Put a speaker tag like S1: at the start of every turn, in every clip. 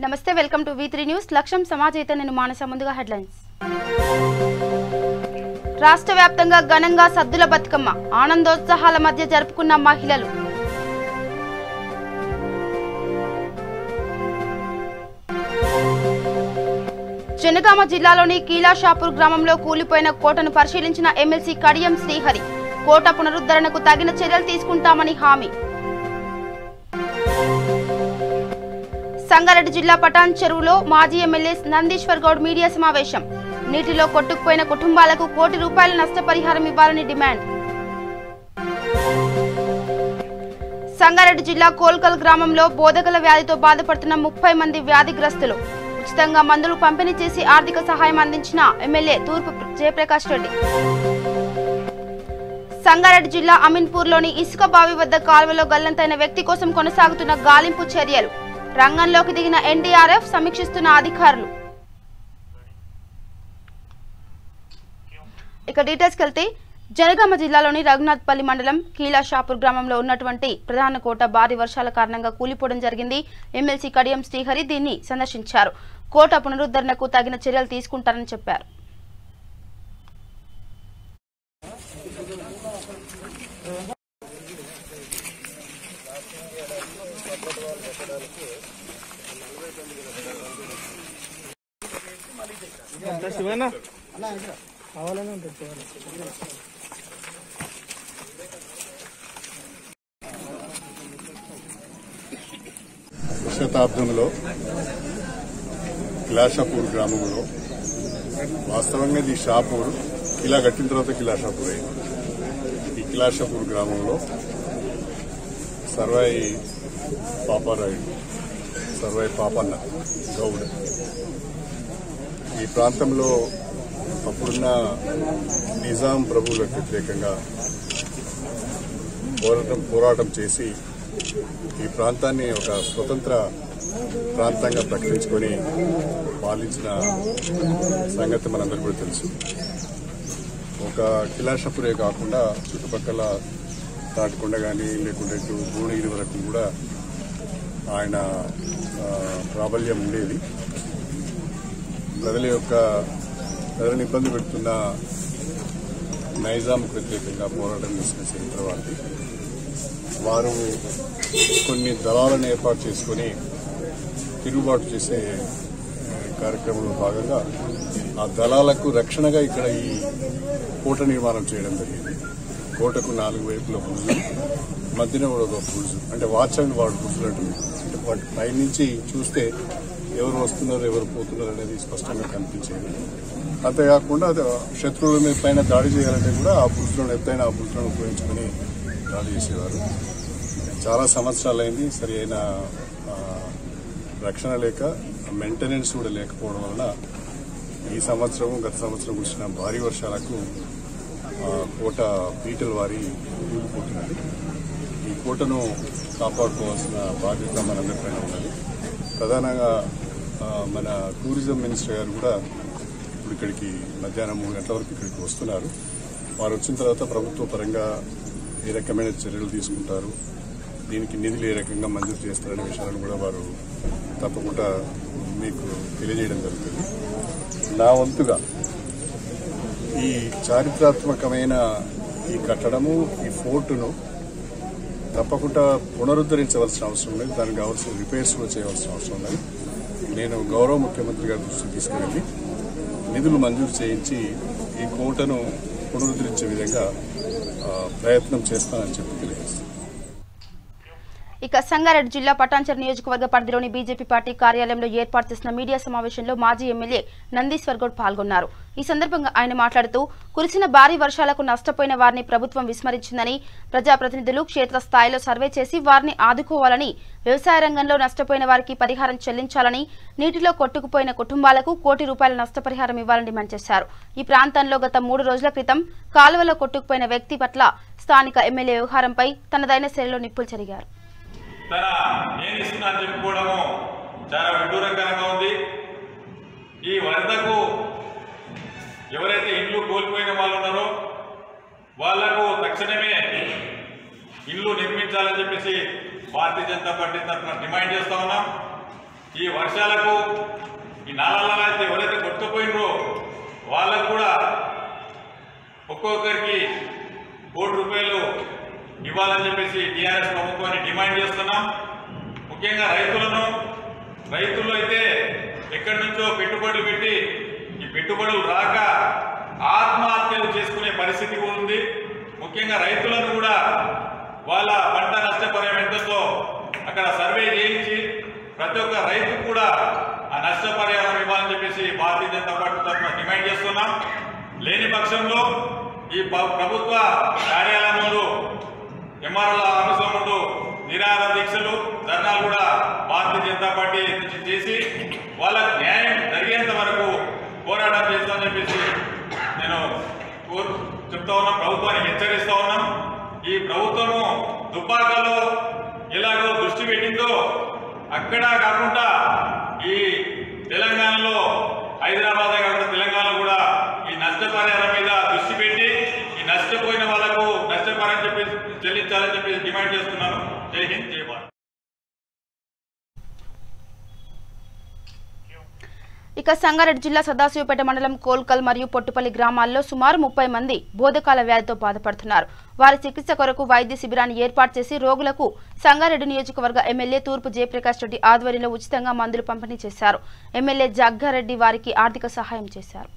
S1: నమస్తే welcome to V3 news లక్ష్యం సమాజ్ అయితే నేను మానస ముందుగా హెడ్లైన్స్ రాష్ట్ర వ్యాప్తంగా ఘనంగా సద్దుల బతుకమ్మ ఆనందోత్సాహాల మధ్య జరుపుకున్న మహిళలు జనగామ జిల్లాలోని కీలాషాపూర్ గ్రామంలో కూలిపోయిన కోటను పరిశీలించిన ఎమ్మెల్సీ కడియం శ్రీహరి కోట పునరుద్ధరణకు తగిన చర్యలు తీసుకుంటామని హామీ సంగారెడ్డి జిల్లా పటాన్ చెరువులో మాజీ ఎమ్మెల్యే నందీశ్వర్ గౌడ్ మీడియా సమావేశం నీటిలో కొట్టుకుపోయిన కుటుంబాలకు ₹1 కోటి నష్టపరిహారం ఇవ్వాలని డిమాండ్ సంగారెడ్డి జిల్లా కోల్కల్ గ్రామంలో బోధకల వ్యాధితో బాధపడుతున్న 30 మంది వ్యాధిగ్రస్తులు ఉచితంగా మందులు పంపిణీ చేసి ఆర్థిక సహాయం అందించిన ఎమ్మెల్యే తూర్పు జయప్రకాష్ రెడ్డి సంగారెడ్డి జిల్లా అమీన్పూర్లోని ఇసుక బావి వద్ద కాలువలో గల్లంతైన వ్యక్తి కోసం కొనసాగుతున్న గాలింపు చర్యలు రంగంలోకి దిగిన NDRF సమీక్షిస్తున్న అధికారులు ఇక డీటెయిల్స్కి వెళ్తే జనగామ జిల్లాలోని రఘునాథ్పల్లి మండలం కీలాషాపూర్ గ్రామంలో ఉన్నటువంటి ప్రధాన కోట భారీ వర్షాల కారణంగా కూలిపోవడం జరిగింది. ఎమ్మెల్సీ కడియం శ్రీహరి దీన్ని సందర్శించారు. కోట పునరుద్ధరణకు తగిన చర్యలు తీసుకుంటారని చెప్పారు.
S2: శతాబ్దంలో కిలాషాపూర్ గ్రామంలో వాస్తవంగా ఇది షాపూర్ కిలా కట్టిన తర్వాత కిలాషాపూర్ అయింది. ఈ కిలాషాపూర్ గ్రామంలో సర్వాయి పాపారాయుడు సర్వాయి పాపన్న గౌడ్ ఈ ప్రాంతంలో అప్పుడున్న నిజాం ప్రభువులకు వ్యతిరేకంగా పోరాటం చేసి ఈ ప్రాంతాన్ని ఒక స్వతంత్ర ప్రాంతంగా ప్రకటించుకొని పాలించిన సంగతి మనందరికీ కూడా తెలుసు. ఒక కిలాషాపూరే కాకుండా చుట్టుపక్కల తాటికొండ కానీ లేకుంటే ఇటు భువనగిరి వరకు కూడా ఆయన ప్రాబల్యం ఉండేది. ప్రజలను ఇబ్బంది పెడుతున్న నైజాంకు వ్యతిరేకంగా పోరాటం చేసిన చరిత్ర వారిది. వారు కొన్ని దళాలను ఏర్పాటు చేసుకుని తిరుగుబాటు చేసే కార్యక్రమంలో భాగంగా ఆ దళాలకు రక్షణగా ఇక్కడ ఈ కోట నిర్మాణం చేయడం జరిగింది. కోటకు 4 వైపుల బుర్జులు, మధ్యన కూడా ఒక బుర్జు, అంటే వాచ్ అండ్ వార్డ్ బుర్జులు అంటుంది. అంటే వాటి పైనుంచి చూస్తే ఎవరు వస్తున్నారు ఎవరు పోతున్నారు అనేది స్పష్టంగా కనిపించేది. అంతేకాకుండా శత్రువుల మీద పైన దాడి చేయాలంటే కూడా ఆ బుర్జులను ఎత్తైన ఆ బుర్జులను ఉపయోగించుకుని దాడి చేసేవారు. చాలా సంవత్సరాలైంది. సరి అయిన రక్షణ లేక మెయింటెనెన్స్ కూడా లేకపోవడం వలన ఈ సంవత్సరం గత సంవత్సరం కురిసిన భారీ వర్షాలకు కోట పీటల వారి కూలిపోతున్నది. ఈ కోటను కాపాడుకోవాల్సిన బాధ్యత మనందరిపైన ఉన్నది. ప్రధానంగా మన టూరిజం మినిస్టర్ గారు కూడా ఇప్పుడు ఇక్కడికి మధ్యాహ్నం 3 గంటల వరకు ఇక్కడికి వస్తున్నారు. వారు వచ్చిన తర్వాత ప్రభుత్వ పరంగా ఏ రకమైన చర్యలు తీసుకుంటారు, దీనికి నిధులు ఏ రకంగా మంజూరు చేస్తారనే విషయాలను కూడా వారు తప్పకుండా మీకు తెలియజేయడం జరుగుతుంది. నా వంతుగా ఈ చారిత్రాత్మకమైన ఈ కట్టడము ఈ ఫోర్టును తప్పకుండా పునరుద్ధరించవలసిన అవసరం ఉంది. దానికి కావాల్సిన రిపేర్స్ కూడా చేయవలసిన అవసరం ఉన్నది. నేను గౌరవ ముఖ్యమంత్రి గారి దృష్టికి తీసుకువెళ్ళి నిధులు మంజూరు చేయించి ఈ కోటను పునరుద్ధరించే విధంగా ప్రయత్నం చేస్తానని చెప్పి తెలియజేస్తాను.
S1: ఇక సంగారెడ్డి జిల్లా పటాన్చెరు నియోజకవర్గ పరిధిలోని బీజేపీ పార్టీ కార్యాలయంలో ఏర్పాటు చేసిన మీడియా సమావేశంలో మాజీ ఎమ్మెల్యే నందీశ్వర్ గౌడ్ పాల్గొన్నారు. ఈ సందర్భంగా ఆయన మాట్లాడుతూ కురిసిన భారీ వర్షాలకు నష్టపోయిన వారిని ప్రభుత్వం విస్మరించిందని, ప్రజాప్రతినిధులు క్షేత్రస్థాయిలో సర్వే చేసి వారిని ఆదుకోవాలని, వ్యవసాయ రంగంలో నష్టపోయిన వారికి పరిహారం చెల్లించాలని, నీటిలో కొట్టుకుపోయిన కుటుంబాలకు ₹1 కోటి నష్టపరిహారం ఇవ్వాలని డిమాండ్ చేశారు. ఈ ప్రాంతంలో గత 3 రోజుల క్రితం కాలువలో కొట్టుకుపోయిన వ్యక్తి పట్ల స్థానిక ఎమ్మెల్యే వ్యవహారంపై తనదైన శైలిలో నిప్పులు చెరిగారు.
S3: నేను ఇస్తున్నాను చెప్పుకోవడము చాలా విడ్డూరంకరంగా ఉంది. ఈ వరదకు ఎవరైతే ఇల్లు కోల్పోయిన వాళ్ళు ఉన్నారో వాళ్లకు తక్షణమే ఇల్లు నిర్మించాలని చెప్పేసి భారతీయ జనతా పార్టీ తరఫున డిమాండ్ చేస్తా ఉన్నాం. ఈ వర్షాలకు ఈ నాళాలలో అయితే ఎవరైతే కొట్టుకుపోయినరో వాళ్ళకు కూడా ఒక్కొక్కరికి ₹1 కోటి ఇవ్వాలని చెప్పేసి టీఆర్ఎస్ ప్రభుత్వాన్ని డిమాండ్ చేస్తున్నాం. ముఖ్యంగా రైతులు అయితే ఎక్కడి నుంచో పెట్టుబడులు పెట్టి ఈ పెట్టుబడులు రాక ఆత్మహత్యలు చేసుకునే పరిస్థితి కూడా ఉంది. ముఖ్యంగా రైతులను కూడా వాళ్ళ పంట నష్టపరిహారం ఎంతో అక్కడ సర్వే చేయించి ప్రతి ఒక్క రైతుకు కూడా ఆ నష్టపరిహారం ఇవ్వాలని చెప్పేసి భారతీయ జనతా పార్టీ తరఫున డిమాండ్ చేస్తున్నాం. లేని పక్షంలో ఈ ప్రభుత్వ కార్యాలయంలో ఎంఆర్ఓల ఆఫీసుల ముందు నిరాహార దీక్షలు ధర్నాలు కూడా భారతీయ జనతా పార్టీ చేసి వాళ్ళకు న్యాయం జరిగేంత వరకు పోరాటం చేస్తామని చెప్పేసి నేను చెప్తా ఉన్నాం. ప్రభుత్వానికి హెచ్చరిస్తా ఉన్నాం. ఈ ప్రభుత్వము దుబ్బాకలో ఎలాగో దృష్టి పెట్టిందో అక్కడ కాకుండా ఈ తెలంగాణలో హైదరాబాద్ కాకుండా తెలంగాణలో కూడా ఈ నష్టపరిహారం మీద దృష్టి పెట్టి ఈ నష్టపోయిన వాళ్లకు నష్టపరిహారం చెప్పేసి చెల్లించాలని చెప్పేసి డిమాండ్ చేస్తున్నాను. జై హింద్, జై భారత్.
S1: ఇక సంగారెడ్డి జిల్లా సదాశివపేట మండలం కోల్కల్ మరియు పొట్టుపల్లి గ్రామాల్లో సుమారు 30 మంది బోధకాల వ్యాధితో బాధపడుతున్నారు. వారి చికిత్స కొరకు వైద్య శిబిరాన్ని ఏర్పాటు చేసి రోగులకు సంగారెడ్డి నియోజకవర్గ ఎమ్మెల్యే తూర్పు జయప్రకాష్ రెడ్డి ఆధ్వర్యంలో ఉచితంగా మందులు పంపిణీ చేశారు. ఎమ్మెల్యే జగ్గారెడ్డి వారికి ఆర్థిక సహాయం చేశారు.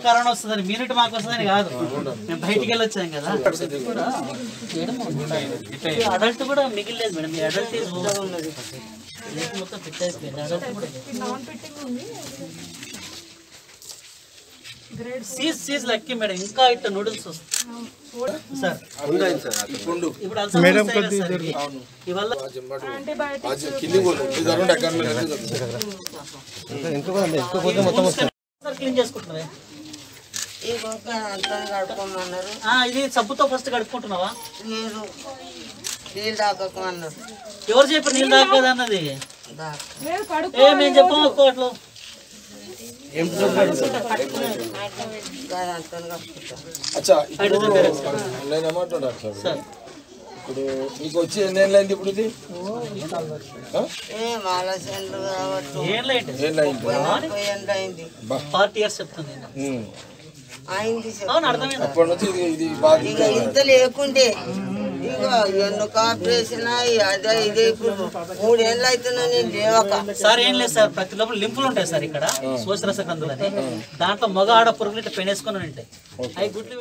S4: కరోనా వస్తుందని మీరుంటే మాకు వస్తుందని కాదు, మేము బయటికి వెళ్ళి వచ్చాం కదా. అడల్ట్ కూడా మిగిలేదు మేడం, మీ అడల్ట్ ఉన్నది మొత్తం ఫిట్ అయిపోయింది. అడల్ట్ కూడా సీజ్ లెక్కి మేడం, ఇంకా ఇట్లా నూడిల్స్ వస్తాయి సార్. ఇవాళ క్లీన్ చేసుకుంటున్నావా? ఇది సబ్బుతో ఫస్ట్ కడుక్కుంటున్నావా? ఎవరు చెప్పారు నీళ్ళు తాగదు అన్నది? మేము చెప్పాము అట్లా.
S5: ఇప్పుడు మీకు వచ్చి ఎన్ని ఏళ్ళు అయింది? ఇప్పుడు ఇది
S4: 40 years చెప్తుంది.
S5: అప్పటి నుంచి ఇది బాగా
S6: ఇంత లేకుండే ఇక ఎందుకు ఆపరేషన్ అదే ఇదే ఇప్పుడు 3 ఏళ్ళు అవుతున్నా నేను లేవక.
S4: సార్ ఏం లేదు సార్, ప్రతి లోపల లింపులు ఉంటాయి సార్ ఇక్కడ శోషరస కందులని, దాంట్లో మగ ఆడ పురుగులు ఇట్లా పెనేసుకొని ఉంటాయి. అవి గుడ్లు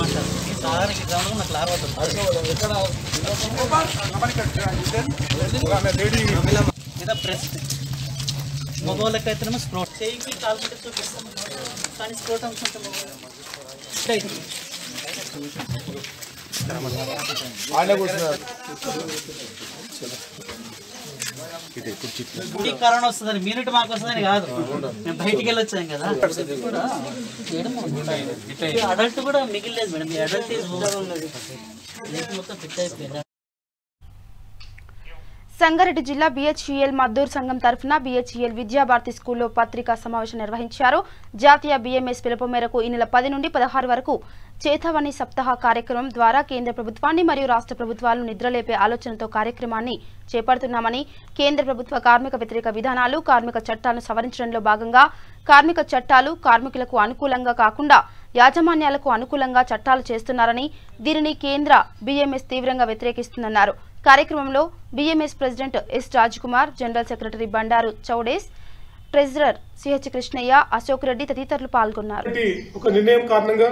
S4: అంటారు. ఈ సారానికి గ్రౌండ్ నాకు లాగవుతుంది. బ్రెస్ట్ మగవాళ్ళకైతేనేమో స్ప్రోట్ చేయికి కాల్చుంటే చూపిస్తాం, కానీ స్ప్రోట్ అనుకుంటాం. కరోనా వస్తుందని మీరుంటే మాకు వస్తుందని కాదు, మేము బయటికి వెళ్ళి వచ్చాం కదా. అడల్ట్ కూడా మిగిలేదు మేడం, మీ అడల్ట్ ఉన్నది మొత్తం ఫిట్ అయిపోయింది.
S1: సంగారెడ్డి జిల్లా BHEL మద్దూర్ సంఘం తరఫున BHEL విద్యాభారతి స్కూల్లో పత్రికా సమావేశం నిర్వహించారు. జాతీయ BMS పిలుపు మేరకు ఈ నెల 10 నుండి 16 వరకు చేతవాణి సప్తాహ కార్యక్రమం ద్వారా కేంద్ర ప్రభుత్వాన్ని మరియు రాష్ట్ర ప్రభుత్వాలను నిద్రలేపే ఆలోచనతో కార్యక్రమాన్ని చేపడుతున్నామని, కేంద్ర ప్రభుత్వ కార్మిక వ్యతిరేక విధానాలు, కార్మిక చట్టాలను సవరించడంలో భాగంగా కార్మిక చట్టాలు కార్మికులకు అనుకూలంగా కాకుండా యాజమాన్యాలకు అనుకూలంగా చట్టాలు చేస్తున్నారని, దీనిని కేంద్ర BMS తీవ్రంగా వ్యతిరేకిస్తుందన్నారు. కార్యక్రమంలో BMS president S. Rajkumar, general secretary Bandaru Chowdes, treasurer CH Krishnaiah, Ashok Reddy తదితరులు పాల్గొన్నారు.
S7: ఒక నిర్ణయం కారణంగా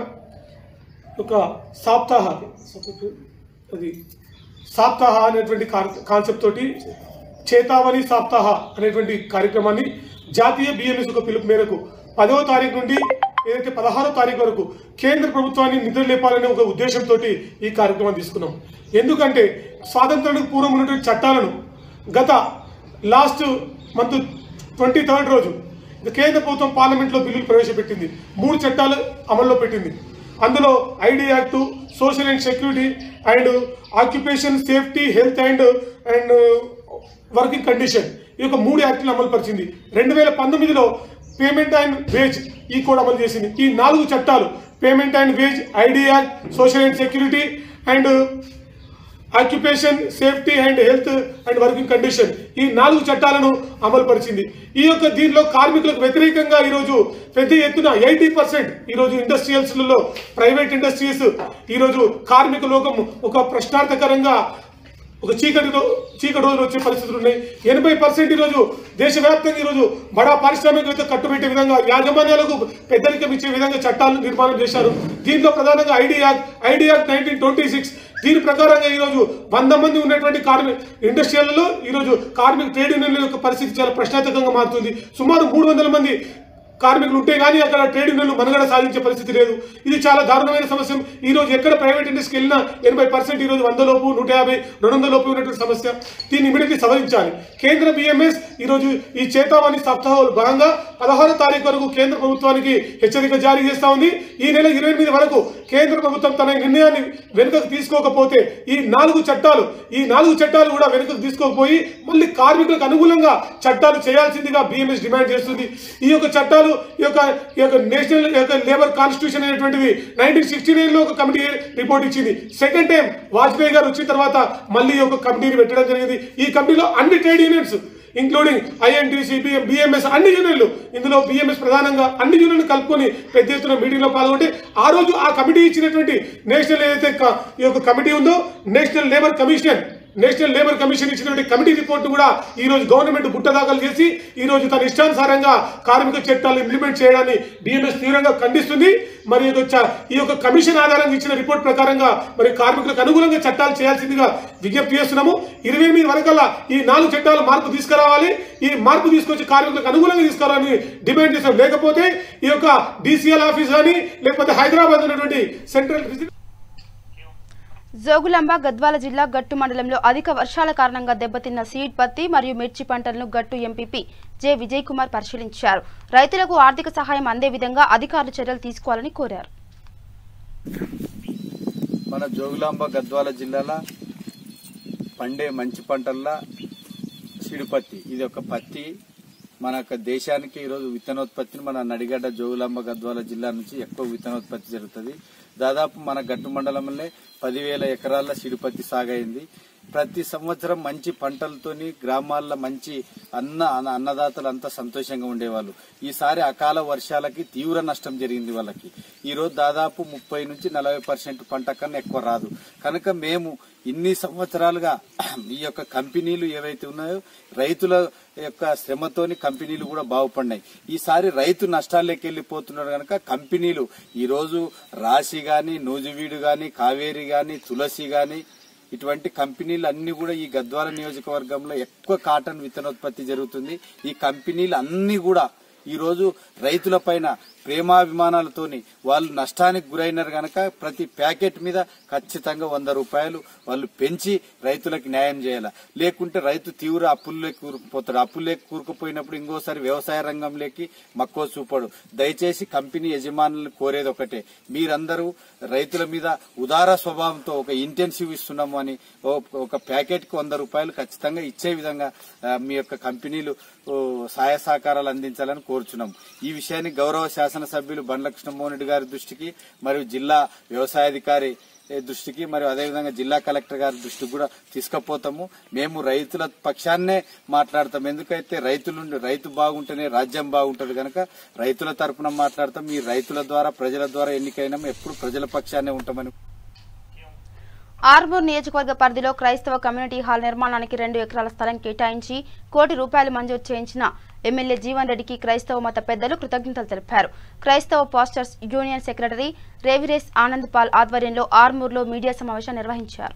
S7: ఒక సాప్తాహ అనేటువంటి కాన్సెప్ట్ తోటి చేతావని సాప్తాహ అనేటువంటి కార్యక్రమాన్ని జాతీయ BMS ఒక పిలుపు మేరకు 10వ తారీఖు నుండి ఏదైతే 16వ తారీఖు వరకు కేంద్ర ప్రభుత్వాన్ని నిద్రలేపాలనే ఒక ఉద్దేశంతో ఈ కార్యక్రమాన్ని తీసుకున్నాం. ఎందుకంటే స్వాతంత్రానికి పూర్వం ఉన్నటువంటి చట్టాలను గత లాస్ట్ మంత్ 23rd రోజు కేంద్ర ప్రభుత్వం పార్లమెంట్లో బిల్లులు ప్రవేశపెట్టింది. 3 చట్టాలు అమల్లో పెట్టింది. అందులో ID act, social and security and occupation safety, health and working condition, ఈ యొక్క 3 యాక్టులను అమలు పరిచింది. 2019లో పేమెంట్ అండ్ వేజ్ ఈ కోడ్ అమలు చేసింది. ఈ 4 చట్టాలు payment and wage, ID act, social and security and occupation safety and health and working condition ఈ 4 చట్టాలను అమలు పరిచింది. ఈ యొక్క దీనిలో కార్మికులకు వ్యతిరేకంగా ఈరోజు పెద్ద ఎత్తున 80% ఈరోజు ఇండస్ట్రియల్స్లలో ప్రైవేట్ ఇండస్ట్రీస్ ఈరోజు కార్మిక లోకం ఒక ప్రశ్నార్థకరంగా ఒక చీకటి రోజులు వచ్చే పరిస్థితులు ఉన్నాయి. 80% ఈరోజు దేశవ్యాప్తంగా ఈరోజు బడా పారిశ్రామికవేత్త కట్టుబెట్టే విధంగా యాజమాన్యాలకు పెద్దరికం ఇచ్చే విధంగా చట్టాలను నిర్మాణం చేశారు. దీంట్లో ప్రధానంగా ఐడి యాక్ట్ 1926 దీని ప్రకారంగా ఈరోజు 100 మంది ఉన్నటువంటి ఇండస్ట్రియల్లో ఈరోజు కార్మిక ట్రేడ్ యూనియన్ల యొక్క పరిస్థితి చాలా ప్రశ్నార్థకంగా మారుతుంది. సుమారు 300 మంది కార్మికులు ఉంటే కానీ అక్కడ ట్రేడ్ యూనియన్లు మనుగడ సాధించే పరిస్థితి లేదు. ఇది చాలా దారుణమైన సమస్య. ఈ రోజు ఎక్కడ ప్రైవేట్ ఇండస్ట్రీకి వెళ్ళినా 80% ఈరోజు 100 లోపు 150 200 లోపు ఉన్నటువంటి సమస్య. దీన్ని ఇమీడియట్లీ సవరించాలి. కేంద్ర బిఎంఎస్ ఈరోజు ఈ చేతామణి సప్తాహంలో భాగంగా 16వ తారీఖు వరకు కేంద్ర ప్రభుత్వానికి హెచ్చరిక జారీ చేస్తా ఉంది. ఈ నెల 28 వరకు కేంద్ర ప్రభుత్వం తన నిర్ణయాన్ని వెనుకకు తీసుకోకపోతే ఈ 4 చట్టాలు కూడా వెనుకకు తీసుకోకపోయి మళ్ళీ కార్మికులకు అనుకూలంగా చట్టాలు చేయాల్సిందిగా బిఎంఎస్ డిమాండ్ చేస్తుంది. ఈ యొక్క చట్టాలు ఈ యొక్క నేషనల్ లేబర్ కాన్స్టిట్యూషన్ అనేటువంటిది 1969లో ఒక కమిటీ రిపోర్ట్ ఇచ్చింది. సెకండ్ టైం వాజ్పేయి గారు వచ్చిన తర్వాత మళ్ళీ ఒక కమిటీని పెట్టడం జరిగింది. ఈ కమిటీలో అన్ని trade unions including INTUC, BMS అన్ని యూనియన్లు, ఇందులో బిఎంఎస్ ప్రధానంగా అన్ని యూనియన్లు కలుపుకొని పెద్ద ఎత్తున మీటింగ్లో పాల్గొంటే ఆ రోజు ఆ కమిటీ ఇచ్చినటువంటి నేషనల్ ఏదైతే ఈ యొక్క కమిటీ ఉందో నేషనల్ లేబర్ కమిషన్ ఇచ్చినటువంటి కమిటీ రిపోర్ట్ కూడా ఈ రోజు గవర్నమెంట్ బుట్టదాఖలు చేసి ఈ రోజు తన ఇష్టానుసారంగా కార్మిక చట్టాలు ఇంప్లిమెంట్ చేయడాన్ని బిఎంఎస్ తీవ్రంగా ఖండిస్తుంది. మరి ఈ యొక్క కమిషన్ ఆధారంగా ఇచ్చిన రిపోర్ట్ ప్రకారంగా మరి కార్మికులకు అనుకూలంగా చట్టాలు చేయాల్సిందిగా విజ్ఞప్తి చేస్తున్నాము. 28 వరకల్లా ఈ 4 చట్టాలు మార్పు తీసుకురావాలి. ఈ మార్పు తీసుకొచ్చి కార్మికులకు అనుకూలంగా తీసుకురావాలని డిమాండ్ చేస్తాం. లేకపోతే ఈ యొక్క డిసిఎల్ ఆఫీస్ కానీ లేకపోతే హైదరాబాద్ ఉన్నటువంటి సెంట్రల్
S1: జోగులాంబ గద్వాల జిల్లా గట్టు మండలంలో అధిక వర్షాల కారణంగా దెబ్బతిన్న సీడ్, పత్తి మరియు మిర్చి పంటలను గట్టు ఎంపీపీ జె విజయ్ కుమార్ పరిశీలించారు. రైతులకు ఆర్థిక సహాయం అందే విధంగా అధికారులు చర్యలు తీసుకోవాలని కోరారు.
S8: మన జోగులాంబ గద్వాల జిల్లాలో పండే మంచి పంటల్లో సిడిపత్తి ఇది ఒక పత్తి మన దేశానికి ఈరోజు విత్తనోత్పత్తిని మన నడిగడ్డ జోగులాంబ గద్వాల జిల్లా నుంచి ఎక్కువ విత్తనోత్పత్తి జరుగుతుంది. దాదాపు మన గట్టు మండలంలో 10,000 ఎకరాల సిడిపత్తి సాగైంది. ప్రతి సంవత్సరం మంచి పంటలతోని గ్రామాల్లో మంచి అన్నదాతలు అంతా సంతోషంగా ఉండేవాళ్ళు. ఈసారి అకాల వర్షాలకి తీవ్ర నష్టం జరిగింది వాళ్ళకి. ఈరోజు దాదాపు 30 నుంచి 40% పంట కన్నా ఎక్కువ రాదు. కనుక మేము ఇన్ని సంవత్సరాలుగా ఈ యొక్క కంపెనీలు ఏవైతే ఉన్నాయో రైతుల యొక్క శ్రమతోని కంపెనీలు కూడా బాగుపడినాయి. ఈసారి రైతు నష్టాల్లోకి వెళ్లిపోతున్నాడు కనుక కంపెనీలు ఈరోజు రాశి గాని, నూజివీడు గాని, కావేరి గాని, తులసి గాని ఇటువంటి కంపెనీలు అన్ని కూడా ఈ గద్వాల నియోజకవర్గంలో ఎక్కువ కాటన్ విత్తనోత్పత్తి జరుగుతుంది. ఈ కంపెనీలు అన్ని కూడా ఈరోజు రైతుల పైన ప్రేమాభిమానాలతోని వాళ్ళు నష్టానికి గురైనారు గనక ప్రతి ప్యాకెట్ మీద ఖచ్చితంగా 100 రూపాయలు వాళ్ళు పెంచి రైతులకు న్యాయం చేయాలి. లేకుంటే రైతు తీవ్ర అప్పుల్లోకి కూరుకుపోతాడు. అప్పుల్లోకి కూరుకుపోయినప్పుడు ఇంకోసారి వ్యవసాయ రంగంలోకి మక్కువ చూపడు. దయచేసి కంపెనీ యజమానులను కోరేది ఒకటే, మీరందరూ రైతుల మీద ఉదార స్వభావంతో ఒక ఇంటెన్సివ్ ఇస్తున్నాము అని ఒక ప్యాకెట్ కు 100 రూపాయలు ఖచ్చితంగా ఇచ్చే విధంగా మీ యొక్క కంపెనీలు సహాయ సహకారాలు అందించాలని కోరుచున్నాం. ఈ విషయాన్ని గౌరవ శాసనసభ్యులు బండ్ల కృష్ణమోహన్ రెడ్డి గారి దృష్టికి మరియు జిల్లా వ్యవసాయాధికారి దృష్టికి మరియు అదేవిధంగా జిల్లా కలెక్టర్ గారి దృష్టికి కూడా తీసుకుపోతాము. మేము రైతుల పక్షాన్నే మాట్లాడతాం. ఎందుకైతే రైతు బాగుంటేనే రాజ్యం బాగుంటది కనుక రైతుల తరపున మాట్లాడతాం. ఈ రైతుల ద్వారా ప్రజల ద్వారా ఎన్నికైనా ఎప్పుడు ప్రజల పక్షాన్నే ఉంటామని.
S1: ఆర్మూర్ నియోజకవర్గ పరిధిలో క్రైస్తవ కమ్యూనిటీ హాల్ నిర్మాణానికి 2 ఎకరాల స్థలం కేటాయించి ₹1 కోటి మంజూరు చేయించిన ఎమ్మెల్యే జీవన్ రెడ్డికి క్రైస్తవ మత పెద్దలు కృతజ్ఞతలు తెలిపారు. క్రైస్తవ పాస్టర్స్ యూనియన్ సెక్రటరీ రేవిరేస్ ఆనంద్ పాల్ ఆధ్వర్యంలో ఆర్మూర్లో మీడియా సమావేశం నిర్వహించారు.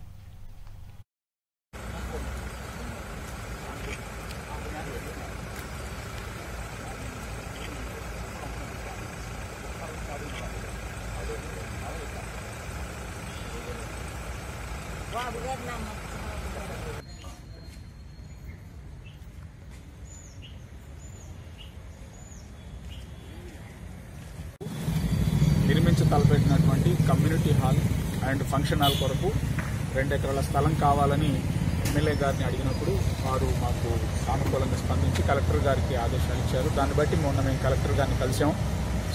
S9: నిర్మించి తలపెట్టినటువంటి community hall and function hall కొరకు 2 ఎకరాల స్థలం కావాలని ఎమ్మెల్యే గారిని అడిగినప్పుడు వారు మాకు సానుకూలంగా స్పందించి కలెక్టర్ గారికి ఆదేశాలు ఇచ్చారు. దాన్ని బట్టి మొన్న మేము కలెక్టర్ గారిని కలిసాం.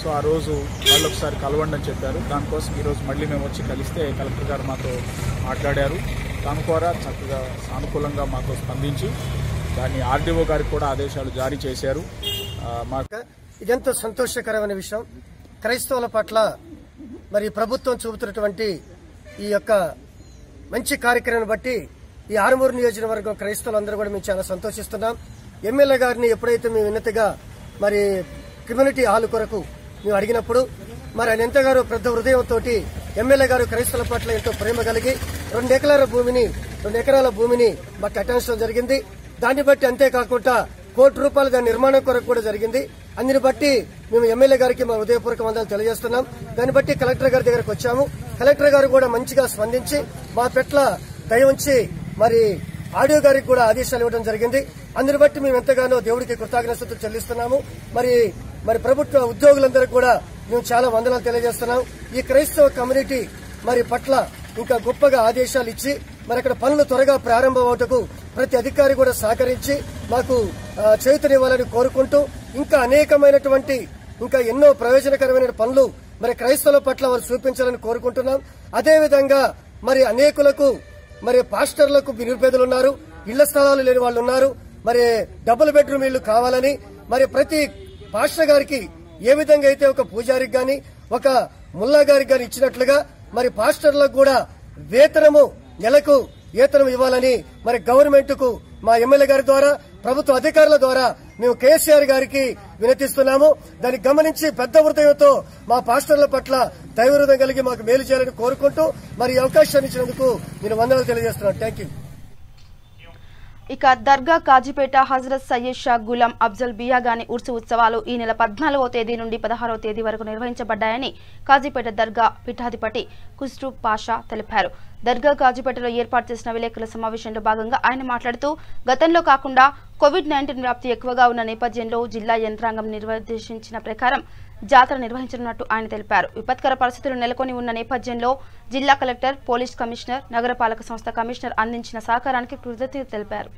S9: సో ఆ రోజు వాళ్ళు ఒకసారి కలవండి అని చెప్పారు. దానికోసం ఈరోజు మళ్ళీ మేము వచ్చి కలిస్తే కలెక్టర్ గారు మాతో మాట్లాడారు. దాని ద్వారా చక్కగా సానుకూలంగా మాతో స్పందించి దాన్ని ఆర్డీఓ గారికి కూడా ఆదేశాలు జారీ చేశారు.
S10: ఇదెంతో సంతోషకరమైన విషయం. క్రైస్తవుల పట్ల మరి ప్రభుత్వం చూపుతున్నటువంటి ఈ యొక్క మంచి కార్యక్రమాన్ని బట్టి ఈ ఆరుమూరు నియోజకవర్గం క్రైస్తవులందరూ కూడా మేము చాలా సంతోషిస్తున్నాం. ఎమ్మెల్యే గారిని ఎప్పుడైతే మేము విన్నతిగా మరి కమ్యూనిటీ హాల్ కొరకు మేము అడిగినప్పుడు మరి ఆయన ఎంతగానో పెద్ద హృదయంతో ఎమ్మెల్యే గారు క్రైస్తవుల పట్ల ఎంతో ప్రేమ కలిగి 2 ఎకరాల భూమిని మాకు కేటాయించడం జరిగింది. దాన్ని బట్టి అంతేకాకుండా ₹1 కోటి దాని నిర్మాణం కొరకు కూడా జరిగింది. అందుని బట్టి మేము ఎమ్మెల్యే గారికి మా హృదయపూర్వక వందనాలు తెలియజేస్తున్నాం. దాన్ని బట్టి కలెక్టర్ గారి దగ్గరకు వచ్చాము. కలెక్టర్ గారు కూడా మంచిగా స్పందించి మా పట్ల దయ ఉంచి మరి ఆడియో గారికి కూడా ఆదేశాలు ఇవ్వడం జరిగింది. అందుని బట్టి మేము ఎంతగానో దేవుడికి కృతజ్ఞతలు చెల్లిస్తున్నాము. మరి ప్రభుత్వ ఉద్యోగులందరికీ కూడా మేము చాలా వందనాలు తెలియజేస్తున్నాం. ఈ క్రైస్తవ కమ్యూనిటీ మరి పట్ల ఇంకా గొప్పగా ఆదేశాలు ఇచ్చి మరి అక్కడ పనులు త్వరగా ప్రారంభమవుటకు ప్రతి అధికారి కూడా సహకరించి మాకు చేయూతనివ్వాలని కోరుకుంటూ ఇంకా అనేకమైనటువంటి ఇంకా ఎన్నో ప్రయోజనకరమైన పనులు మరి క్రైస్తవుల పట్ల వారు చూపించాలని కోరుకుంటున్నాం. అదేవిధంగా మరి అనేకులకు మరి పాస్టర్లకు నిరుపేదలున్నారు, ఇళ్ల స్థలాలు లేని వాళ్ళు ఉన్నారు. మరి డబుల్ బెడ్రూమ్ ఇళ్లు కావాలని మరి ప్రతి పాస్టర్ గారికి ఏ విధంగా అయితే ఒక పూజారికి గాని ఒక ముల్లా గారికి గాని ఇచ్చినట్లుగా మరి పాస్టర్లకు కూడా నెలకు వేతనం ఇవ్వాలని మరి గవర్నమెంట్ కు మా ఎమ్మెల్యే గారి ద్వారా ప్రభుత్వ అధికారుల ద్వారా మేము కేసీఆర్ గారికి వినతిస్తున్నాము. దాన్ని గమనించి పెద్ద హృదయంతో మా పాస్టర్ల పట్ల దైవహృదయం కలిగి మాకు మేలు చేయాలని కోరుకుంటూ మరి ఈ అవకాశాన్ని ఇచ్చినందుకు నేను వందనాలు తెలియజేస్తున్నాను. Thank you.
S1: ఇక దర్గా కాజీపేట హజరత్ సయ్యద్ షా గులాం అఫ్జల్ బియాగాని ఉర్సు ఉత్సవాలు ఈ నెల 14వ తేదీ నుండి 16వ తేదీ వరకు నిర్వహించబడ్డాయని కాజీపేట దర్గా పీఠాధిపతి ఖుస్రూ పాషా తెలిపారు. దర్గా కాజీపేటలో ఏర్పాటు చేసిన విలేకరుల సమావేశంలో భాగంగా ఆయన మాట్లాడుతూ గతంలో కాకుండా కోవిడ్-19 వ్యాప్తి ఎక్కువగా ఉన్న నేపథ్యంలో జిల్లా యంత్రాంగం నిర్దేశించిన ప్రకారం జాతర నిర్వహించనున్నట్టు ఆయన తెలిపారు. విపత్కర పరిస్థితులు నెలకొని ఉన్న నేపథ్యంలో జిల్లా కలెక్టర్, పోలీస్ కమిషనర్, నగరపాలక సంస్థ కమిషనర్ అందించిన సహకారానికి కృతజ్ఞతలు తెలిపారు.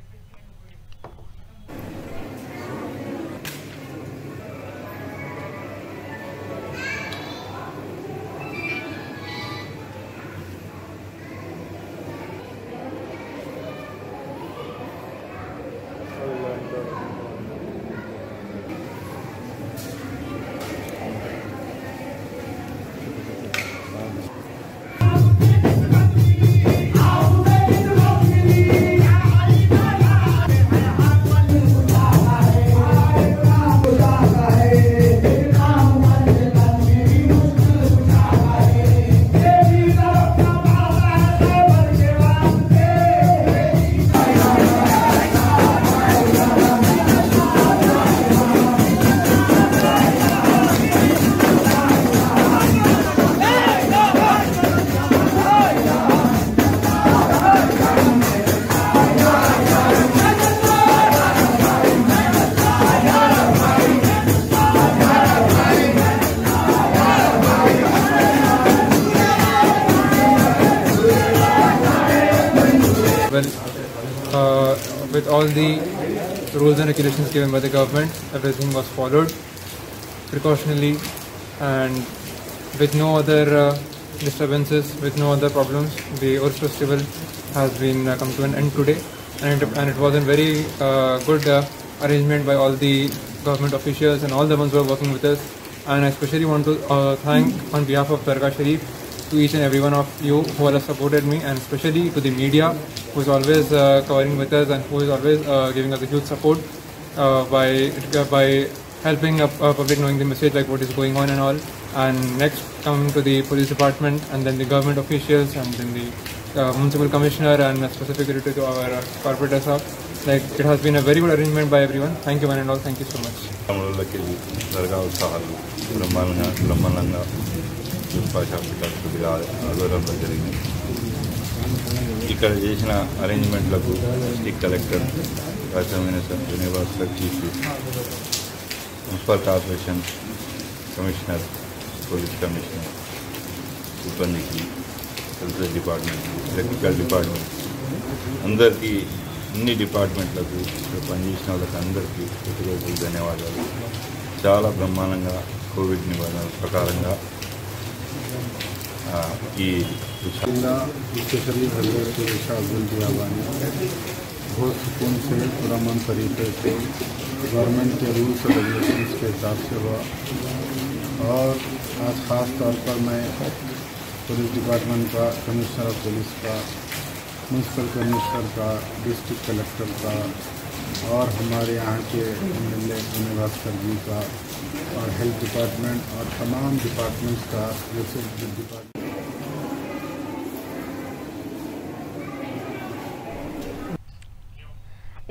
S11: With all the rules and regulations given by the government, everything was followed precautionally and with no other disturbances, with no other problems. The Urs festival has been come to an end today, and it was a very good arrangement by all the government officials and all the ones who are working with us. And I especially want to thank on behalf of Dargah Sharif to each and every one of you who have supported me, and especially to the media who is always covering with us and who is always giving us a huge support by helping public knowing the message, like what is going on and all. And next coming to the police department, and then the government officials, and then the municipal commissioner, and specifically to our corporator sir. Like, it has been a very good arrangement by everyone. Thank you one and all. Thank you so much.
S12: ఇక్కడ చేసిన అరేంజ్మెంట్లకు district collector, రాజధాని university chief, municipal corporation commissioner, police commissioner, సిబ్బందికి, health department, electrical department, అందరికీ అన్ని డిపార్ట్మెంట్లకు ఇక్కడ పనిచేసిన వాళ్ళకి అందరికీ ప్రతిరోజు ధన్యవాదాలు. చాలా బ్రహ్మాండంగా కోవిడ్ నిబంధనల ప్రకారంగా
S13: स्पेशली हजरत शाह अब्दुल दियाबानी बहुत सुकून से पुरअमन तरीके से गवर्नमेंट के रूल्स और रेगुलेशंस के हिसाब से हुआ। और आज ख़ास तौर पर मैं पुलिस डिपार्टमेंट का, कमिश्नर ऑफ पुलिस का, म्यूनसिपल कमिश्नर का, डिस्ट्रिक्ट कलेक्टर का और हमारे यहाँ के MLA विनय भास्कर जी का और हेल्थ डिपार्टमेंट और तमाम डिपार्टमेंट्स का जैसे डिपार्टमेंट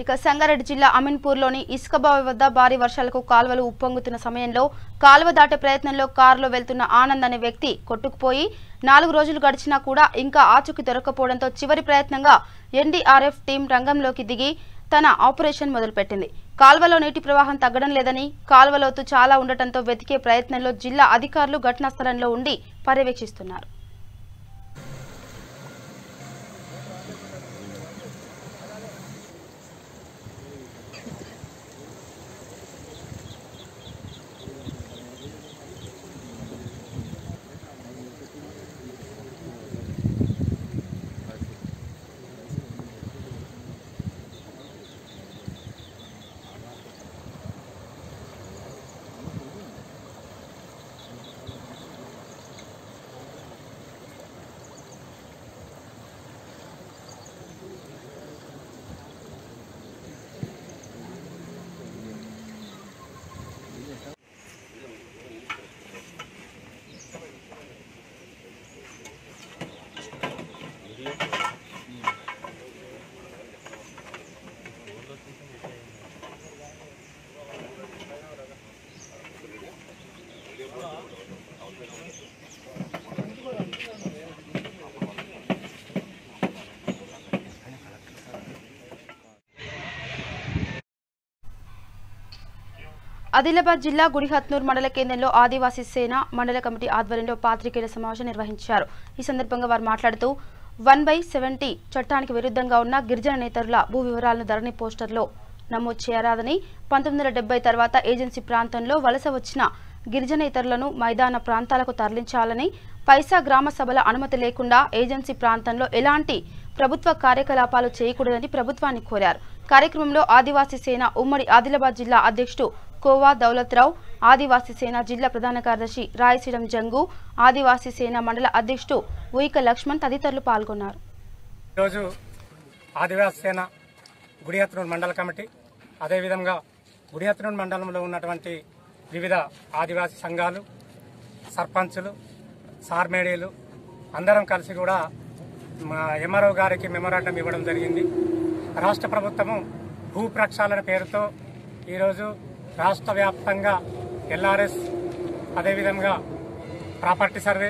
S1: ఇక సంగారెడ్డి జిల్లా అమీన్పూర్లోని ఇసుకబావి వద్ద భారీ వర్షాలకు కాల్వలు ఉప్పొంగుతున్న సమయంలో కాల్వ దాటే ప్రయత్నంలో కారులో వెళ్తున్న ఆనంద్ అనే వ్యక్తి కొట్టుకుపోయి 4 రోజులు గడిచినా కూడా ఇంకా ఆచూకీ దొరకకపోవడంతో చివరి ప్రయత్నంగా ఎన్డీఆర్ఎఫ్ టీం రంగంలోకి దిగి తన ఆపరేషన్ మొదలుపెట్టింది. కాల్వలో నీటి ప్రవాహం తగ్గడం లేదని, కాల్వలోతు చాలా ఉండటంతో వెతికే ప్రయత్నంలో జిల్లా అధికారులు ఘటనా స్థలంలో ఉండి పర్యవేక్షిస్తున్నారు. ఆదిలాబాద్ జిల్లా గుడిహత్నూర్ మండల కేంద్రంలో ఆదివాసీ సేన మండల కమిటీ ఆధ్వర్యంలో పాత్రికేయుల సమావేశం నిర్వహించారు. ఈ సందర్భంగా వారు మాట్లాడుతూ 1/70 చట్టానికి విరుద్ధంగా ఉన్న గిరిజన నేతరుల భూ వివరాలను ధరణి పోస్టర్లో నమోదు చేయరాదని, 1970 తర్వాత ఏజెన్సీ ప్రాంతంలో వలస వచ్చిన గిరిజనేతరులను మైదాన ప్రాంతాలకు తరలించాలని, పైసా గ్రామ సభల అనుమతి లేకుండా ఏజెన్సీ ప్రాంతంలో ఎలాంటి ప్రభుత్వ కార్యకలాపాలు చేయకూడదని ప్రభుత్వాన్ని కోరారు. కార్యక్రమంలో ఆదివాసీ సేన ఉమ్మడి ఆదిలాబాద్ జిల్లా అధ్యక్షుడు కోవా దౌలత్రావు, ఆదివాసీ సేన జిల్లా ప్రధాన కార్యదర్శి రాయసీడం జంగు, ఆదివాసీ సేన మండల అధ్యక్షుడు ఉయిక లక్ష్మణ్ తదితరులు పాల్గొన్నారు.
S14: ఈరోజు ఆదివాసీ సేన గుడిహత్నూర్ మండల కమిటీ, అదేవిధంగా గుడిహత్నూర్ మండలంలో ఉన్నటువంటి వివిధ ఆదివాసీ సంఘాలు, సర్పంచులు, సార్మేడీలు అందరం కలిసి కూడా ఎంఆర్ఓ గారికి మెమోరాండం ఇవ్వడం జరిగింది. రాష్ట్ర ప్రభుత్వము భూ ప్రక్షాళన పేరుతో ఈరోజు రాష్ట్ర వ్యాప్తంగా ఎల్ఆర్ఎస్, అదేవిధంగా ప్రాపర్టీ సర్వే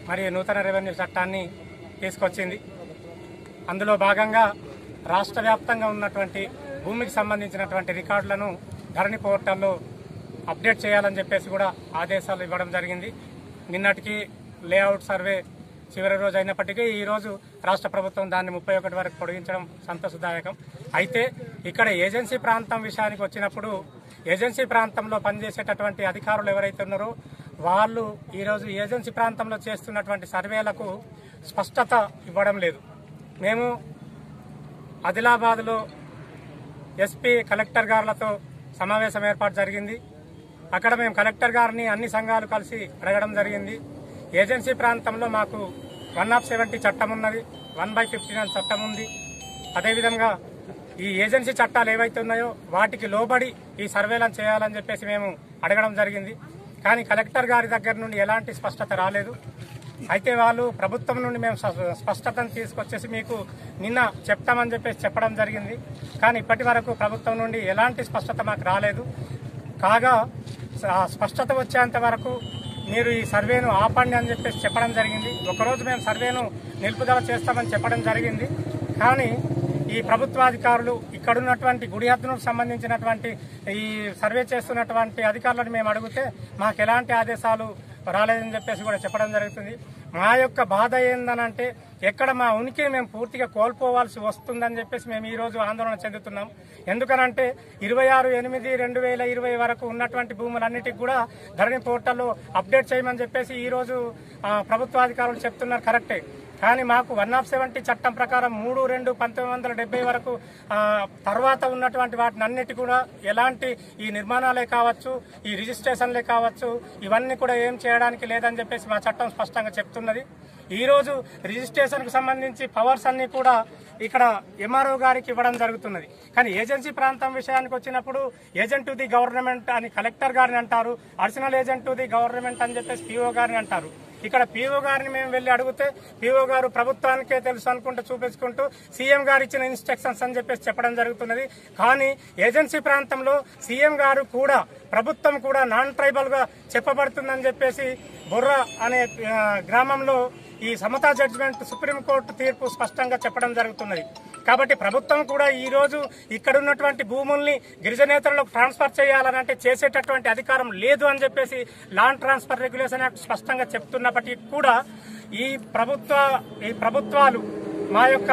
S14: మరియు నూతన రెవెన్యూ చట్టాన్ని తీసుకొచ్చింది. అందులో భాగంగా రాష్ట్ర వ్యాప్తంగా ఉన్నటువంటి భూమికి సంబంధించినటువంటి రికార్డులను ధరణి పోర్టల్లో అప్డేట్ చేయాలని చెప్పేసి కూడా ఆదేశాలు ఇవ్వడం జరిగింది. నిన్నటికి లేఅవుట్ సర్వే చివరి రోజు అయినప్పటికీ ఈరోజు రాష్ట్ర ప్రభుత్వం దాన్ని 31 వరకు పొడిగించడం సంతోషదాయకం. అయితే ఇక్కడ ఏజెన్సీ ప్రాంతం విషయానికి వచ్చినప్పుడు ఏజెన్సీ ప్రాంతంలో పనిచేసేటటువంటి అధికారులు ఎవరైతే ఉన్నారో వాళ్ళు ఈరోజు ఏజెన్సీ ప్రాంతంలో చేస్తున్నటువంటి సర్వేలకు స్పష్టత ఇవ్వడం లేదు. మేము ఆదిలాబాద్లో ఎస్పీ కలెక్టర్ గారులతో సమావేశం ఏర్పాటు జరిగింది. అక్కడ మేము కలెక్టర్ గారిని అన్ని సంఘాలు కలిసి అడగడం జరిగింది. ఏజెన్సీ ప్రాంతంలో మాకు 1/70 చట్టం ఉన్నది, 1/59 చట్టం ఉంది. అదేవిధంగా ఈ ఏజెన్సీ చట్టాలు ఏవైతే ఉన్నాయో వాటికి లోబడి ఈ సర్వేలను చేయాలని చెప్పేసి మేము అడగడం జరిగింది. కానీ కలెక్టర్ గారి దగ్గర నుండి ఎలాంటి స్పష్టత రాలేదు. అయితే వాళ్ళు ప్రభుత్వం నుండి మేము స్పష్టతను తీసుకొచ్చేసి మీకు నిన్న చెప్తామని చెప్పేసి చెప్పడం జరిగింది. కానీ ఇప్పటి వరకు ప్రభుత్వం నుండి ఎలాంటి స్పష్టత మాకు రాలేదు. కాగా స్పష్టత వచ్చేంత వరకు మీరు ఈ సర్వేను ఆపండి అని చెప్పేసి చెప్పడం జరిగింది. ఒకరోజు మేము సర్వేను నిలుపుదల చేస్తామని చెప్పడం జరిగింది. కానీ ఈ ప్రభుత్వాధికారులు ఇక్కడున్నటువంటి గుడిహత్నూరుకు సంబంధించినటువంటి ఈ సర్వే చేస్తున్నటువంటి అధికారులను మేము అడిగితే మాకు ఎలాంటి ఆదేశాలు రాలేదని చెప్పేసి కూడా చెప్పడం జరుగుతుంది. మా యొక్క బాధ ఏందనంటే ఎక్కడ మా ఉనికిని మేము పూర్తిగా కోల్పోవాల్సి వస్తుందని చెప్పేసి మేము ఈ రోజు ఆందోళన చెందుతున్నాం. ఎందుకనంటే 26/8/2020 వరకు ఉన్నటువంటి భూములన్నిటికీ కూడా ధరణి పోర్టల్లో అప్డేట్ చేయమని చెప్పేసి ఈ రోజు ప్రభుత్వాధికారులు చెప్తున్నారు. కరెక్టే, కానీ మాకు 170 చట్టం ప్రకారం 3/2/1970 వరకు తర్వాత ఉన్నటువంటి వాటిని అన్నిటి కూడా ఎలాంటి ఈ నిర్మాణాలే కావచ్చు, ఈ రిజిస్ట్రేషన్లే కావచ్చు, ఇవన్నీ కూడా ఏం చేయడానికి లేదని చెప్పేసి మా చట్టం స్పష్టంగా చెప్తున్నది. ఈ రోజు రిజిస్ట్రేషన్ కు సంబంధించి పవర్స్ అన్ని కూడా ఇక్కడ ఎంఆర్ఓ గారికి ఇవ్వడం జరుగుతున్నది. కానీ ఏజెన్సీ ప్రాంతం విషయానికి వచ్చినప్పుడు ఏజెంట్ టు ది గవర్నమెంట్ అని కలెక్టర్ గారిని అంటారు, additional agent to the government అని చెప్పేసి పీఓ గారిని అంటారు. ఇక్కడ పీఓ గారిని మేము వెళ్లి అడిగితే పీఓ గారు ప్రభుత్వానికే తెలుసు అనుకుంటూ చూపించుకుంటూ సీఎం గారు ఇచ్చిన ఇన్స్ట్రక్షన్స్ అని చెప్పేసి చెప్పడం జరుగుతున్నది. కానీ ఏజెన్సీ ప్రాంతంలో సీఎం గారు కూడా ప్రభుత్వం కూడా నాన్ ట్రైబల్ గా చెప్పబడుతుందని చెప్పేసి బొర్రా అనే గ్రామంలో ఈ సమతా జడ్జిమెంట్ సుప్రీంకోర్టు తీర్పు స్పష్టంగా చెప్పడం జరుగుతున్నది. కాబట్టి ప్రభుత్వం కూడా ఈ రోజు ఇక్కడ ఉన్నటువంటి భూముల్ని గిరిజనేతరులకు ట్రాన్స్ఫర్ చేయాలనంటే చేసేటటువంటి అధికారం లేదు అని చెప్పేసి ల్యాండ్ ట్రాన్స్ఫర్ రెగ్యులేషన్ యాక్ట్ స్పష్టంగా చెప్తున్నప్పటికీ కూడా ఈ ప్రభుత్వాలు మా యొక్క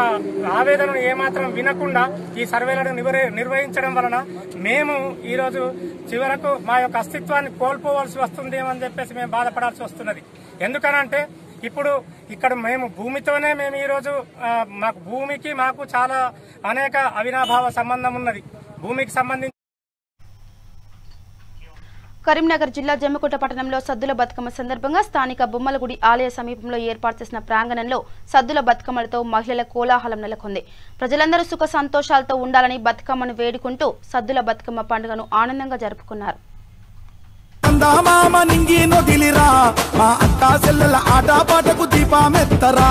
S14: ఆవేదనను ఏమాత్రం వినకుండా ఈ సర్వేలను నిర్వహించడం వలన మేము ఈరోజు చివరకు మా యొక్క అస్తిత్వాన్ని కోల్పోవలసి వస్తుందేమని చెప్పేసి మేము బాధపడాల్సి వస్తున్నది. ఎందుకనంటే ఇప్పుడు ఇక్కడ మేము భూమితోనే మేము ఈరోజు మాకు భూమికి మాకు చాలా అనేక అవినాభావ సంబంధం ఉన్నది. భూమికి సంబంధించి
S1: కరీంనగర్ జిల్లా జమ్మికుంట పట్టణంలో సద్దుల బతుకమ్మ సందర్భంగా స్థానిక బొమ్మలగుడి ఆలయ సమీపంలో ఏర్పాటు చేసిన ప్రాంగణంలో సద్దుల బతుకమ్మలతో మహిళల కోలాహలం నెలకొంది. ప్రజలందరూ సుఖ సంతోషాలతో ఉండాలని బతుకమ్మను వేడుకుంటూ సద్దుల బతుకమ్మ పండుగను ఆనందంగా జరుపుకున్నారు.
S15: మామ నింగి నొదిలిరా మా అక్కా చెల్లెల ఆటపాటకు దీపమెత్తరా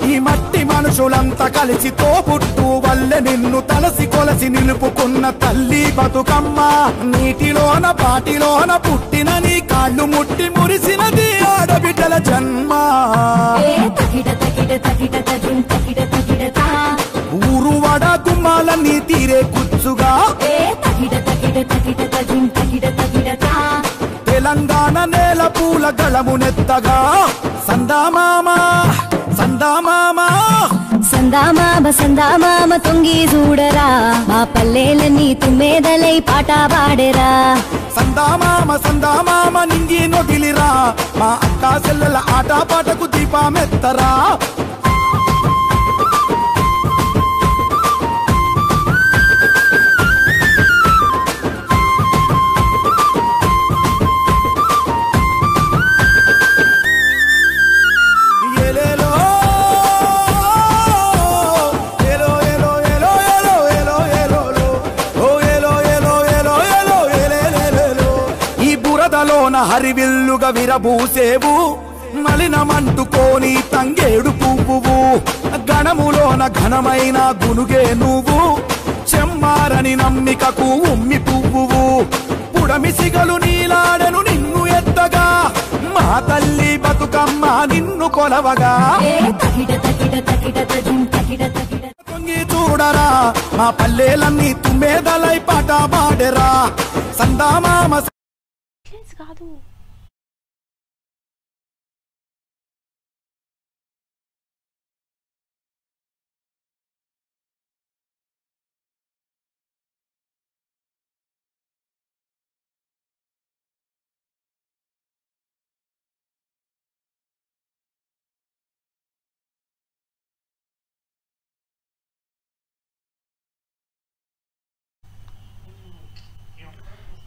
S15: ఈ మట్టి మనుషులంతా కలిసి తోబుట్టు వల్లే నిన్ను తలసి కొలసి నిలుపుకున్న తల్లి బతుకమ్మ నీటిలోన పాటిలోన పుట్టిన నీ కాళ్ళు ముట్టి మురిసినది ఆడబిడ్డల జన్మ ఊరు వడ గుమ్మాలన్నీ తీరే కుచ్చుగా తెలంగాణ నేల పూల గళమునెత్తగా సందామామ సందామామ
S16: సందామామ సందామామ తొంగి చూడరా మా పల్లెలన్నీ తుమ్మెదలై పాట పాడరా
S15: సందామామ సందామామ నింగి నొదిలిరా మా అక్కా చెల్లెల ఆటపాటకు దీపమెత్తరా హరివిల్లుగా విరబూసేవు మలినమంటుకోని తంగేడు పువ్వువు గణములోన ఘనమైన గునుగే నువ్వు చెమ్మారని నమ్మికకు ఉమ్మి పువ్వువు పుడమిసిగలు నీలాడను నిన్ను ఎత్తగా మా తల్లి బతుకమ్మ నిన్ను కొలవగా తొంగి చూడరా మా పల్లెలన్నీ తుమ్మెదలై పాట పాడరా సందామామ
S1: కాదు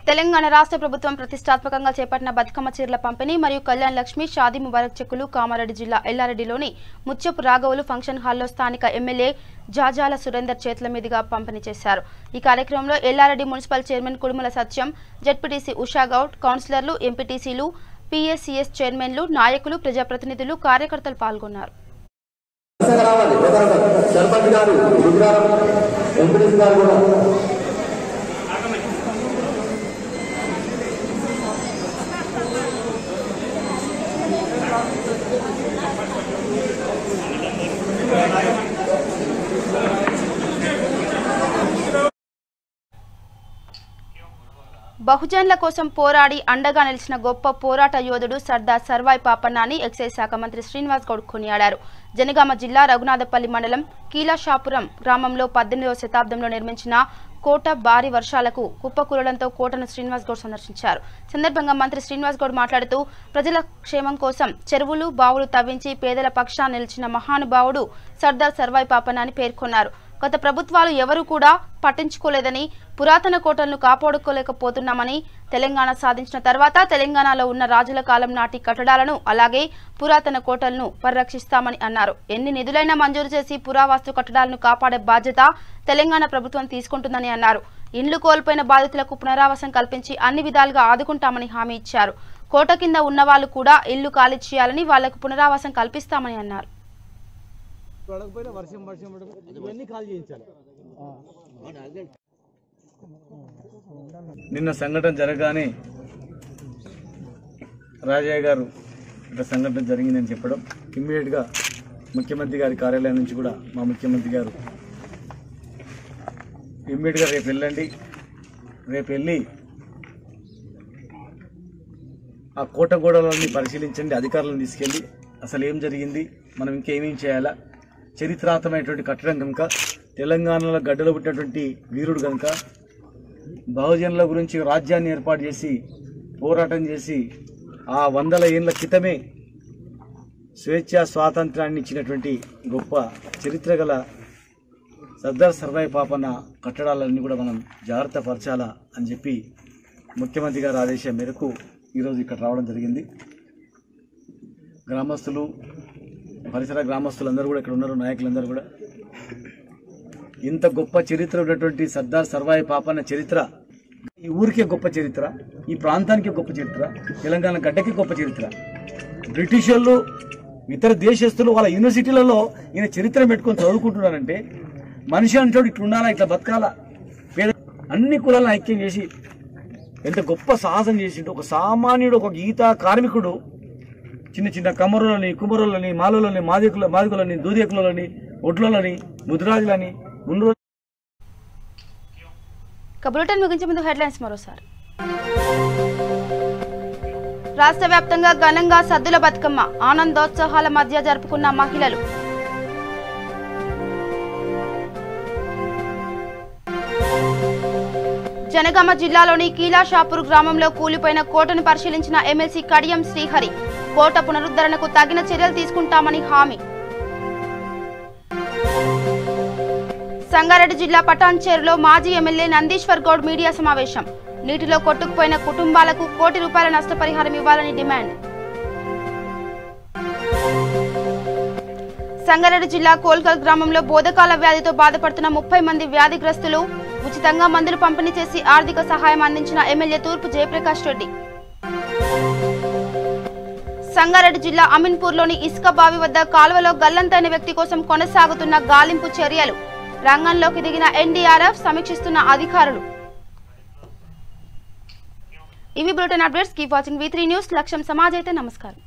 S1: తెలంగాణ రాష్ట్ర ప్రభుత్వం ప్రతిష్టాత్మకంగా చేపట్టిన బతుకమ్మ చీరల పంపిణీ మరియు కళ్యాణ్ లక్ష్మి షాదీ ముబారక్ చెక్కులు కామారెడ్డి జిల్లా ఎల్లారెడ్డిలోని ముత్యపు రాఘవులు ఫంక్షన్ హాల్లో స్థానిక ఎమ్మెల్యే జాజాల సురేందర్ చేతుల మీదుగా పంపిణీ చేశారు. ఈ కార్యక్రమంలో ఎల్లారెడ్డి మున్సిపల్ చైర్మన్ కుడుముల సత్యం, జెడ్పీటీసీ ఉషాగౌడ్, కౌన్సిలర్లు, ఎంపీటీసీలు, పీఎస్సీఎస్ చైర్మన్లు, నాయకులు, ప్రజాప్రతినిధులు, కార్యకర్తలు పాల్గొన్నారు. బహుజనుల కోసం పోరాడి అండగా నిలిచిన గొప్ప పోరాట యోధుడు సర్దార్ సర్వాయి పాపన్నాని ఎక్సైజ్ శాఖ మంత్రి శ్రీనివాస్ గౌడ్ కొనియాడారు. జనగామ జిల్లా రఘునాథపల్లి మండలం కీలాషాపురం గ్రామంలో 18వ శతాబ్దంలో నిర్మించిన కోట భారీ వర్షాలకు కుప్పకూలడంతో కోటను శ్రీనివాస్ గౌడ్ సందర్శించారు. సందర్భంగా మంత్రి శ్రీనివాస్ గౌడ్ మాట్లాడుతూ ప్రజల క్షేమం కోసం చెరువులు బావులు తవ్వించి పేదల పక్షాన నిలిచిన మహానుభావుడు సర్దార్ సర్వాయి పాపన్నాని పేర్కొన్నారు. గత ప్రభుత్వాలు ఎవరూ కూడా పట్టించుకోలేదని, పురాతన కోటలను కాపాడుకోలేకపోతున్నామని, తెలంగాణ సాధించిన తర్వాత తెలంగాణలో ఉన్న రాజుల కాలం నాటి కట్టడాలను అలాగే పురాతన కోటలను పరిరక్షిస్తామని అన్నారు. ఎన్ని నిధులైనా మంజూరు చేసి పురావస్తు కట్టడాలను కాపాడే బాధ్యత తెలంగాణ ప్రభుత్వం తీసుకుంటుందని అన్నారు. ఇండ్లు కోల్పోయిన బాధితులకు పునరావాసం కల్పించి అన్ని విధాలుగా ఆదుకుంటామని హామీ ఇచ్చారు. కోట కింద ఉన్న వాళ్ళు కూడా ఇల్లు ఖాళీ చేయాలని, వాళ్లకు పునరావాసం కల్పిస్తామని అన్నారు.
S8: నిన్న సంఘటన జరగగానే రాజయ్య గారు ఇక్కడ సంఘటన జరిగిందని చెప్పడం, ఇమ్మీడియట్గా ముఖ్యమంత్రి గారి కార్యాలయం నుంచి కూడా మా ముఖ్యమంత్రి గారు ఇమ్మీడియట్గా రేపు వెళ్ళండి, రేపు వెళ్ళి ఆ కోట గోడలన్నీ పరిశీలించండి, అధికారులను తీసుకెళ్ళి అసలు ఏం జరిగింది, మనం ఇంకేమేం చేయాలా, చరిత్రాత్మకమైనటువంటి కట్టడం కనుక, తెలంగాణలో గడ్డలో పుట్టినటువంటి వీరుడు కనుక, బహుజనుల గురించి రాజ్యాన్ని ఏర్పాటు చేసి పోరాటం చేసి ఆ 100 ఏళ్ల క్రితమే స్వేచ్ఛ స్వాతంత్రాన్ని ఇచ్చినటువంటి గొప్ప చరిత్ర గల సర్దార్ సర్వాయి పాపన్న కట్టడాలన్నీ కూడా మనం జాగ్రత్త పరచాలా అని చెప్పి ముఖ్యమంత్రి గారి ఆదేశం మేరకు ఈరోజు ఇక్కడ రావడం జరిగింది. గ్రామస్తులు, పరిసర గ్రామస్తులందరూ కూడా ఇక్కడ ఉన్నారు, నాయకులందరూ కూడా ఇంత గొప్ప చరిత్ర ఉన్నటువంటి సర్దార్ సర్వాయి పాపన్న చరిత్ర ఈ ఊరికే గొప్ప చరిత్ర, ఈ ప్రాంతానికి గొప్ప చరిత్ర, తెలంగాణ గడ్డకి గొప్ప చరిత్ర. బ్రిటిష్ వాళ్ళు, ఇతర దేశస్తులు వాళ్ళ యూనివర్సిటీలలో ఈయన చరిత్ర పెట్టుకొని చదువుకుంటున్నారంటే మనిషి అంటాడు ఇట్లా ఉండాలా, ఇట్లా బతకాలా, పేద అన్ని కులాలను ఐక్యం చేసి ఎంత గొప్ప సాహసం చేసిండు. ఒక సామాన్యుడు, ఒక గీతా కార్మికుడు చిన్న చిన్న కమ్మరులని, కుమరులని, మాలులని, మాదికులని, దూదేకులని, ఒడ్లని, ముద్రాజులని
S1: బులెటిన్ ముగించే ముందు హెడ్లైన్స్ మరోసారి. రాష్ట్ర వ్యాప్తంగా ఘనంగా సద్దుల బతుకమ్మ ఆనందోత్సాహాల మధ్య జరుపుకున్న మహిళలు. జనగామ జిల్లాలోని కీలాషాపూర్ గ్రామంలో కూలిపోయిన కోటను పరిశీలించిన ఎమ్మెల్సీ కడియం శ్రీహరి. కోట పునరుద్ధరణకు తగిన చర్యలు తీసుకుంటామని హామీ. సంగారెడ్డి జిల్లా పటాన్చేరులో మాజీ ఎమ్మెల్యే నందీశ్వర్ గౌడ్ మీడియా సమావేశం. నీటిలో కొట్టుకుపోయిన కుటుంబాలకు ₹1 కోటి నష్టపరిహారం ఇవ్వాలని డిమాండ్. సంగారెడ్డి జిల్లా కోల్కల్ గ్రామంలో బోధకాల వ్యాధితో బాధపడుతున్న 30 మంది వ్యాధిగ్రస్తులు ఉచితంగా మందులు పంపిణీ చేసి ఆర్థిక సహాయం అందించిన ఎమ్మెల్యే తూర్పు జయప్రకాష్ రెడ్డి. సంగారెడ్డి జిల్లా అమీన్పూర్లోని ఇసుక బావి వద్ద కాలువలో గల్లంతైన వ్యక్తి కోసం కొనసాగుతున్న గాలింపు చర్యలు. రంగంలోకి దిగిన ఎన్డీఆర్ఎఫ్, సమీక్షిస్తున్న అధికారులు. ఇవి bulletin updates. Keep watching V3 news. లక్ష్యం సమాజ్ అయితే. నమస్కారం.